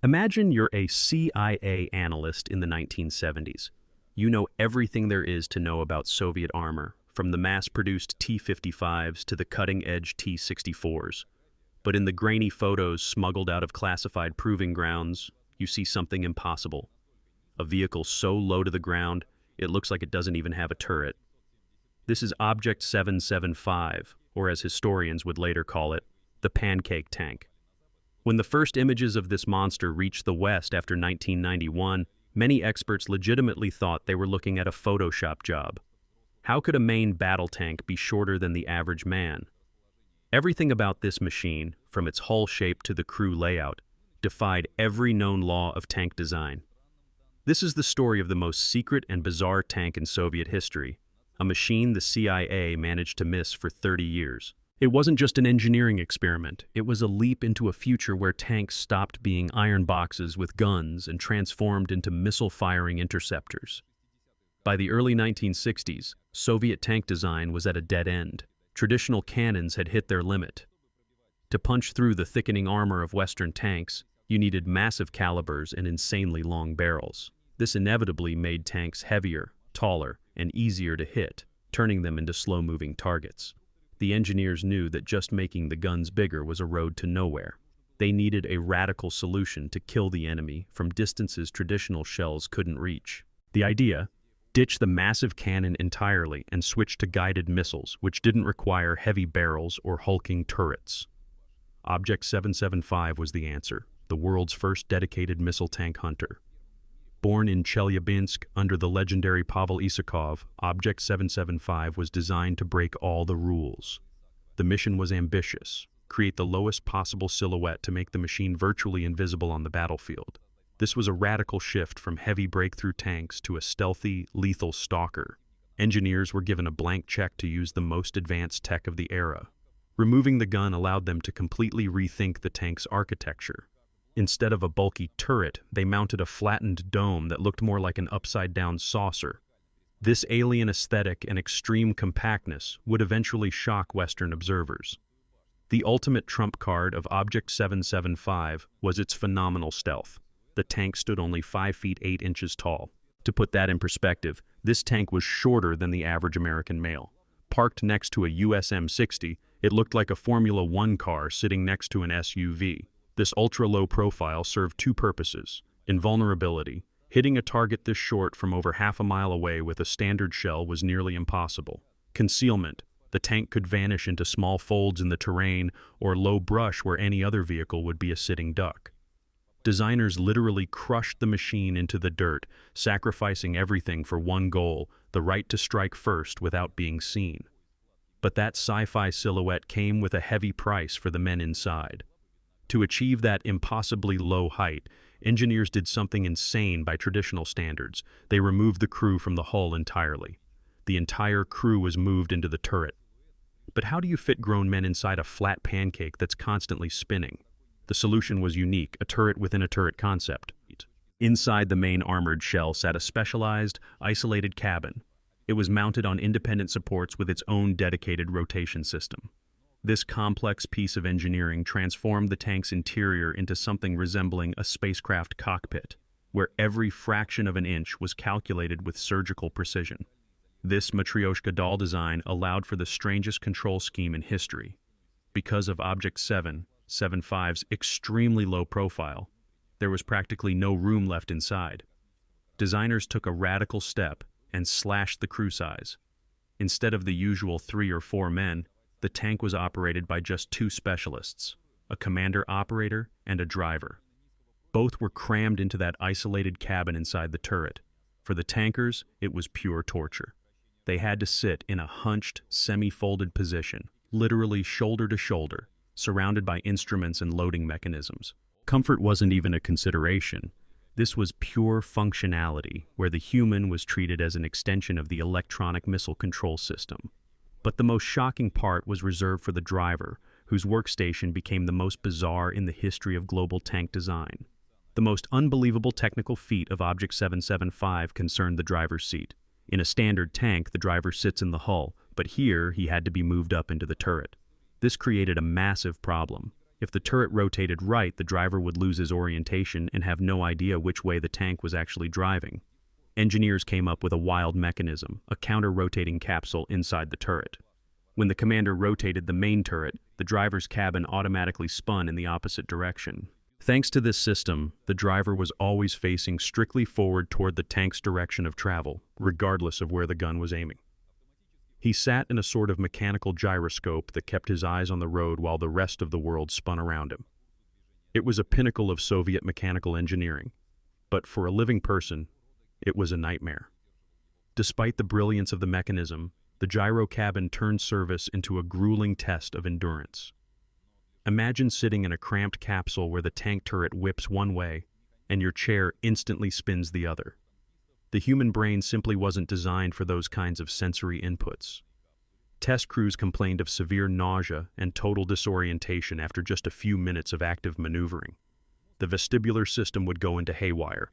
Imagine you're a CIA analyst in the 1970s. You know everything there is to know about Soviet armor, from the mass-produced T-55s to the cutting-edge T-64s. But in the grainy photos smuggled out of classified proving grounds, you see something impossible. A vehicle so low to the ground, it looks like it doesn't even have a turret. This is Object 775, or as historians would later call it, the Pancake Tank. When the first images of this monster reached the West after 1991, many experts legitimately thought they were looking at a Photoshop job. How could a main battle tank be shorter than the average man? Everything about this machine, from its hull shape to the crew layout, defied every known law of tank design. This is the story of the most secret and bizarre tank in Soviet history, a machine the CIA managed to miss for 30 years. It wasn't just an engineering experiment, it was a leap into a future where tanks stopped being iron boxes with guns and transformed into missile-firing interceptors. By the early 1960s, Soviet tank design was at a dead end. Traditional cannons had hit their limit. To punch through the thickening armor of Western tanks, you needed massive calibers and insanely long barrels. This inevitably made tanks heavier, taller, and easier to hit, turning them into slow-moving targets. The engineers knew that just making the guns bigger was a road to nowhere. They needed a radical solution to kill the enemy from distances traditional shells couldn't reach. The idea? Ditch the massive cannon entirely and switch to guided missiles, which didn't require heavy barrels or hulking turrets. Object 775 was the answer, the world's first dedicated missile tank hunter. Born in Chelyabinsk under the legendary Pavel Isakov, Object 775 was designed to break all the rules. The mission was ambitious: create the lowest possible silhouette to make the machine virtually invisible on the battlefield. This was a radical shift from heavy breakthrough tanks to a stealthy, lethal stalker. Engineers were given a blank check to use the most advanced tech of the era. Removing the gun allowed them to completely rethink the tank's architecture. Instead of a bulky turret, they mounted a flattened dome that looked more like an upside-down saucer. This alien aesthetic and extreme compactness would eventually shock Western observers. The ultimate trump card of Object 775 was its phenomenal stealth. The tank stood only 5 feet 8 inches tall. To put that in perspective, this tank was shorter than the average American male. Parked next to a US M60, it looked like a Formula One car sitting next to an SUV. This ultra-low profile served two purposes: invulnerability. Hitting a target this short from over half a mile away with a standard shell was nearly impossible. Concealment. The tank could vanish into small folds in the terrain or low brush where any other vehicle would be a sitting duck. Designers literally crushed the machine into the dirt, sacrificing everything for one goal: the right to strike first without being seen. But that sci-fi silhouette came with a heavy price for the men inside. To achieve that impossibly low height, engineers did something insane by traditional standards. They removed the crew from the hull entirely. The entire crew was moved into the turret. But how do you fit grown men inside a flat pancake that's constantly spinning? The solution was unique: a turret within a turret concept. Inside the main armored shell sat a specialized, isolated cabin. It was mounted on independent supports with its own dedicated rotation system. This complex piece of engineering transformed the tank's interior into something resembling a spacecraft cockpit, where every fraction of an inch was calculated with surgical precision. This Matryoshka doll design allowed for the strangest control scheme in history. Because of Object 775's extremely low profile, there was practically no room left inside. Designers took a radical step and slashed the crew size. Instead of the usual 3 or 4 men, the tank was operated by just 2 specialists, a commander-operator and a driver. Both were crammed into that isolated cabin inside the turret. For the tankers, it was pure torture. They had to sit in a hunched, semi-folded position, literally shoulder to shoulder, surrounded by instruments and loading mechanisms. Comfort wasn't even a consideration. This was pure functionality, where the human was treated as an extension of the electronic missile control system. But the most shocking part was reserved for the driver, whose workstation became the most bizarre in the history of global tank design. The most unbelievable technical feat of Object 775 concerned the driver's seat. In a standard tank, the driver sits in the hull, but here he had to be moved up into the turret. This created a massive problem. If the turret rotated right, the driver would lose his orientation and have no idea which way the tank was actually driving. Engineers came up with a wild mechanism, a counter-rotating capsule inside the turret. When the commander rotated the main turret, the driver's cabin automatically spun in the opposite direction. Thanks to this system, the driver was always facing strictly forward toward the tank's direction of travel, regardless of where the gun was aiming. He sat in a sort of mechanical gyroscope that kept his eyes on the road while the rest of the world spun around him. It was a pinnacle of Soviet mechanical engineering, but for a living person, it was a nightmare. Despite the brilliance of the mechanism, the gyro-cabin turned service into a grueling test of endurance. Imagine sitting in a cramped capsule where the tank turret whips one way and your chair instantly spins the other. The human brain simply wasn't designed for those kinds of sensory inputs. Test crews complained of severe nausea and total disorientation after just a few minutes of active maneuvering. The vestibular system would go into haywire.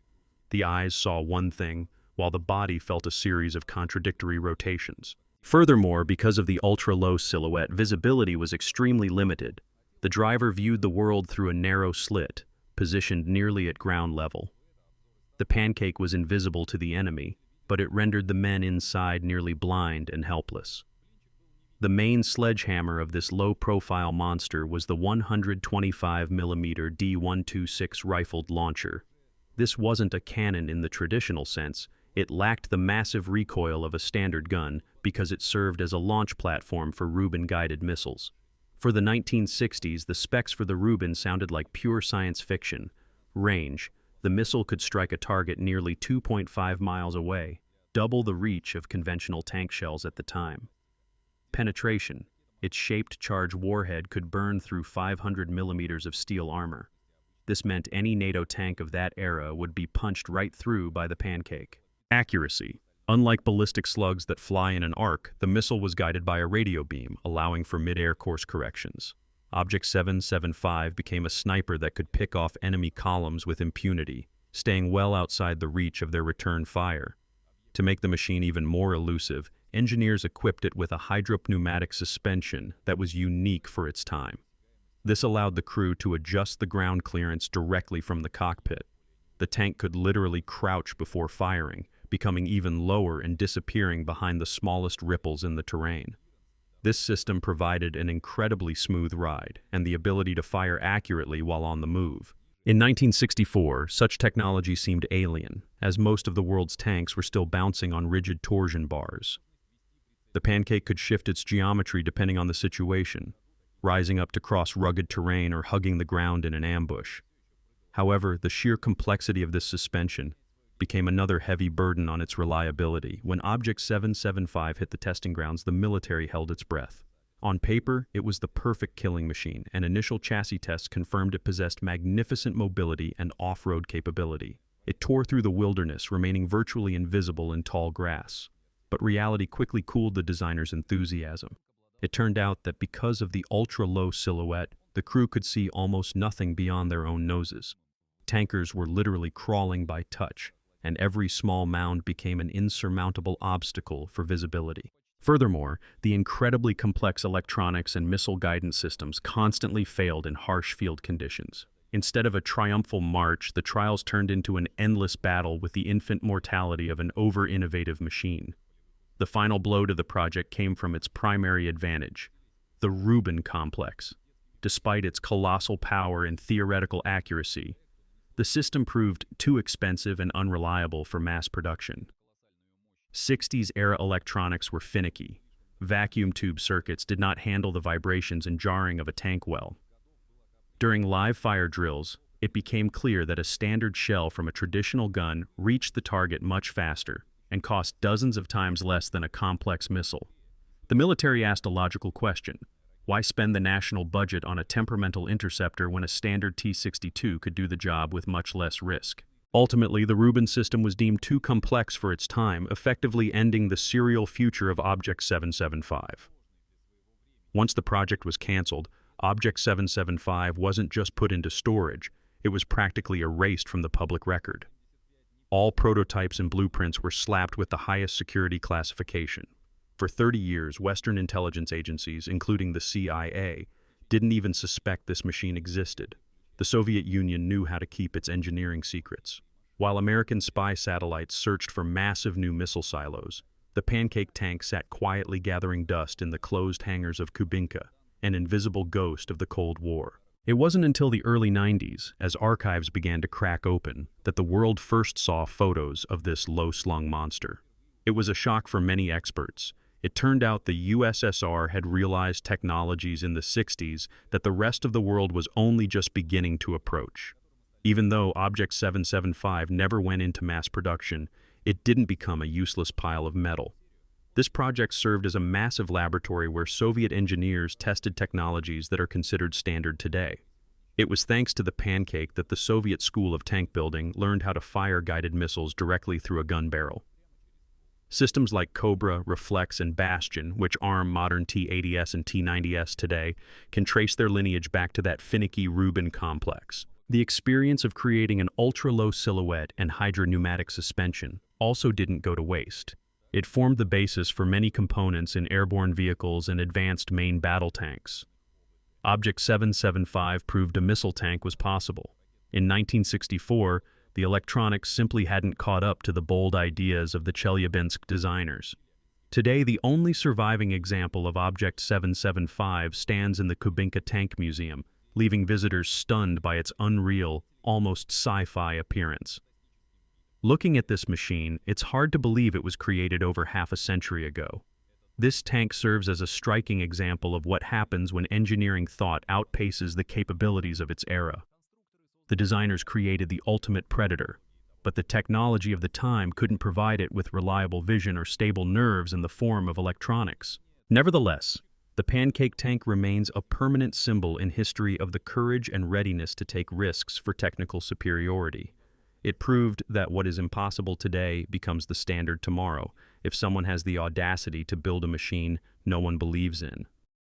The eyes saw one thing, while the body felt a series of contradictory rotations. Furthermore, because of the ultra-low silhouette, visibility was extremely limited. The driver viewed the world through a narrow slit, positioned nearly at ground level. The pancake was invisible to the enemy, but it rendered the men inside nearly blind and helpless. The main sledgehammer of this low-profile monster was the 125mm D126 rifled launcher. This wasn't a cannon in the traditional sense. It lacked the massive recoil of a standard gun because it served as a launch platform for Rubin guided missiles. For the 1960s, the specs for the Rubin sounded like pure science fiction. Range: the missile could strike a target nearly 2.5 miles away, double the reach of conventional tank shells at the time. Penetration: its shaped charge warhead could burn through 500 millimeters of steel armor. This meant any NATO tank of that era would be punched right through by the pancake. Accuracy: unlike ballistic slugs that fly in an arc, the missile was guided by a radio beam, allowing for mid-air course corrections. Object 775 became a sniper that could pick off enemy columns with impunity, staying well outside the reach of their return fire. To make the machine even more elusive, engineers equipped it with a hydropneumatic suspension that was unique for its time. This allowed the crew to adjust the ground clearance directly from the cockpit. The tank could literally crouch before firing, becoming even lower and disappearing behind the smallest ripples in the terrain. This system provided an incredibly smooth ride and the ability to fire accurately while on the move. In 1964, such technology seemed alien, as most of the world's tanks were still bouncing on rigid torsion bars. The pancake could shift its geometry depending on the situation, rising up to cross rugged terrain or hugging the ground in an ambush. However, the sheer complexity of this suspension became another heavy burden on its reliability. When Object 775 hit the testing grounds, the military held its breath. On paper, it was the perfect killing machine, and initial chassis tests confirmed it possessed magnificent mobility and off-road capability. It tore through the wilderness, remaining virtually invisible in tall grass. But reality quickly cooled the designer's enthusiasm. It turned out that because of the ultra-low silhouette, the crew could see almost nothing beyond their own noses. Tankers were literally crawling by touch, and every small mound became an insurmountable obstacle for visibility. Furthermore, the incredibly complex electronics and missile guidance systems constantly failed in harsh field conditions. Instead of a triumphal march, the trials turned into an endless battle with the infant mortality of an over-innovative machine. The final blow to the project came from its primary advantage, the Rubin complex. Despite its colossal power and theoretical accuracy, the system proved too expensive and unreliable for mass production. 60s-era electronics were finicky. Vacuum tube circuits did not handle the vibrations and jarring of a tank well. During live fire drills, it became clear that a standard shell from a traditional gun reached the target much faster and cost dozens of times less than a complex missile. The military asked a logical question: why spend the national budget on a temperamental interceptor when a standard T-62 could do the job with much less risk? Ultimately, the Rubin system was deemed too complex for its time, effectively ending the serial future of Object 775. Once the project was canceled, Object 775 wasn't just put into storage, it was practically erased from the public record. All prototypes and blueprints were slapped with the highest security classification. For 30 years, Western intelligence agencies, including the CIA, didn't even suspect this machine existed. The Soviet Union knew how to keep its engineering secrets. While American spy satellites searched for massive new missile silos, the Pancake Tank sat quietly gathering dust in the closed hangars of Kubinka, an invisible ghost of the Cold War. It wasn't until the early 90s, as archives began to crack open, that the world first saw photos of this low-slung monster. It was a shock for many experts. It turned out the USSR had realized technologies in the 60s that the rest of the world was only just beginning to approach. Even though Object 775 never went into mass production, it didn't become a useless pile of metal. This project served as a massive laboratory where Soviet engineers tested technologies that are considered standard today. It was thanks to the Pancake that the Soviet School of Tank Building learned how to fire guided missiles directly through a gun barrel. Systems like Cobra, Reflex, and Bastion, which arm modern T-80S and T-90S today, can trace their lineage back to that finicky Rubin complex. The experience of creating an ultra-low silhouette and hydropneumatic suspension also didn't go to waste. It formed the basis for many components in airborne vehicles and advanced main battle tanks. Object 775 proved a missile tank was possible. In 1964, the electronics simply hadn't caught up to the bold ideas of the Chelyabinsk designers. Today, the only surviving example of Object 775 stands in the Kubinka Tank Museum, leaving visitors stunned by its unreal, almost sci-fi appearance. Looking at this machine, it's hard to believe it was created over half a century ago. This tank serves as a striking example of what happens when engineering thought outpaces the capabilities of its era. The designers created the ultimate predator, but the technology of the time couldn't provide it with reliable vision or stable nerves in the form of electronics. Nevertheless, the Pancake Tank remains a permanent symbol in history of the courage and readiness to take risks for technical superiority. It proved that what is impossible today becomes the standard tomorrow if someone has the audacity to build a machine no one believes in.